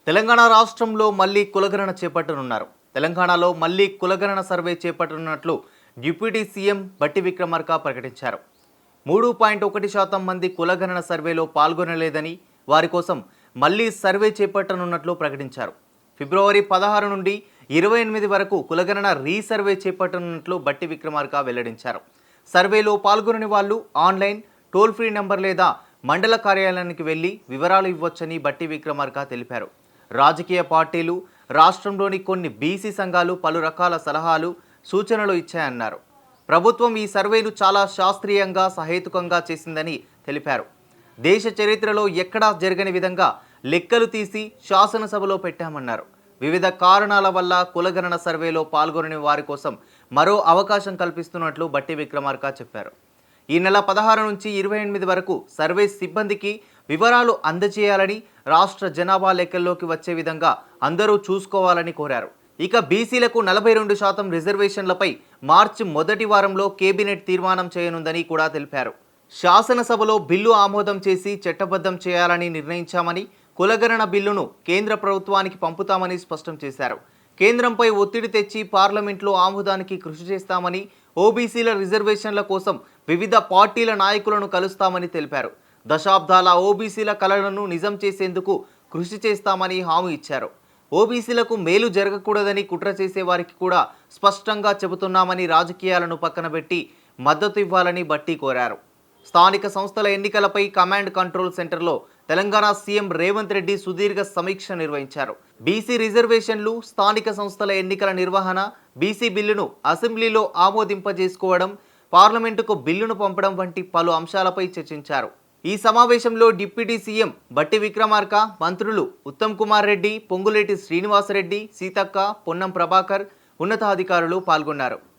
తెలంగాణ రాష్ట్రంలో మళ్లీ కులగణన చేపట్టనున్నారు. తెలంగాణలో మళ్లీ కులగణన సర్వే చేపట్టనున్నట్లు డిప్యూటీ సీఎం బట్టి విక్రమార్క ప్రకటించారు. 3.1% మంది కులగణన సర్వేలో పాల్గొనలేదని, వారి కోసం మళ్లీ సర్వే చేపట్టనున్నట్లు ప్రకటించారు. ఫిబ్రవరి 16 నుండి 28 వరకు కులగణన రీసర్వే చేపట్టనున్నట్లు బట్టి విక్రమార్క వెల్లడించారు. సర్వేలో పాల్గొనని వాళ్ళు ఆన్లైన్, టోల్ ఫ్రీ నంబర్ లేదా మండల కార్యాలయానికి వెళ్లి వివరాలు ఇవ్వొచ్చని బట్టి విక్రమార్క తెలిపారు. రాజకీయ పార్టీలు, రాష్ట్రంలోని కొన్ని బీసీ సంఘాలు పలు రకాల సలహాలు, సూచనలు ఇచ్చాయన్నారు. ప్రభుత్వం ఈ సర్వేను చాలా శాస్త్రీయంగా, సహేతుకంగా చేసిందని తెలిపారు. దేశ చరిత్రలో ఎక్కడా జరగని విధంగా లెక్కలు తీసి శాసనసభలో పెట్టామన్నారు. వివిధ కారణాల వల్ల కులగణన సర్వేలో పాల్గొనని వారి కోసం మరో అవకాశం కల్పిస్తున్నట్లు బట్టి విక్రమార్క చెప్పారు. ఈ నెల 16 నుంచి 28 వరకు సర్వే సిబ్బందికి వివరాలు అందజేయాలని, రాష్ట్ర జనాభా లెక్కల్లోకి వచ్చే విధంగా అందరూ చూసుకోవాలని కోరారు. ఇక బీసీలకు 42% రిజర్వేషన్లపై మార్చి మొదటి వారంలో కేబినెట్ తీర్మానం చేయనుందని కూడా తెలిపారు. శాసనసభలో బిల్లు ఆమోదం చేసి చట్టబద్ధం చేయాలని నిర్ణయించామని, కులగణన బిల్లును కేంద్ర ప్రభుత్వానికి పంపుతామని స్పష్టం చేశారు. కేంద్రంపై ఒత్తిడి తెచ్చి పార్లమెంట్లో ఆమోదానికి కృషి చేస్తామని, ఓబీసీల రిజర్వేషన్ల కోసం వివిధ పార్టీల నాయకులను కలుస్తామని తెలిపారు. దశాబ్దాల ఓబీసీల కలలను నిజం చేసేందుకు కృషి చేస్తామని హామీ ఇచ్చారు. ఓబీసీలకు మేలు జరగకూడదని కుట్ర చేసే వారికి కూడా స్పష్టంగా చెబుతున్నామని, రాజకీయాలను పక్కన పెట్టి మద్దతు ఇవ్వాలని బట్టి కోరారు. స్థానిక సంస్థల ఎన్నికలపై కమాండ్ కంట్రోల్ సెంటర్లో తెలంగాణ సీఎం రేవంత్ రెడ్డి సుదీర్ఘ సమీక్ష నిర్వహించారు. బీసీ రిజర్వేషన్లు, స్థానిక సంస్థల ఎన్నికల నిర్వహణ, బీసీ బిల్లును అసెంబ్లీలో ఆమోదింపజేసుకోవడం, పార్లమెంటుకు బిల్లును పంపడం వంటి పలు అంశాలపై చర్చించారు. ఈ సమావేశంలో డిప్యూటీ సీఎం బట్టి విక్రమార్క, మంత్రులు ఉత్తమ్ కుమార్ రెడ్డి, పొంగులేటి శ్రీనివాసరెడ్డి, సీతక్క, పొన్నం ప్రభాకర్, ఉన్నతాధికారులు పాల్గొన్నారు.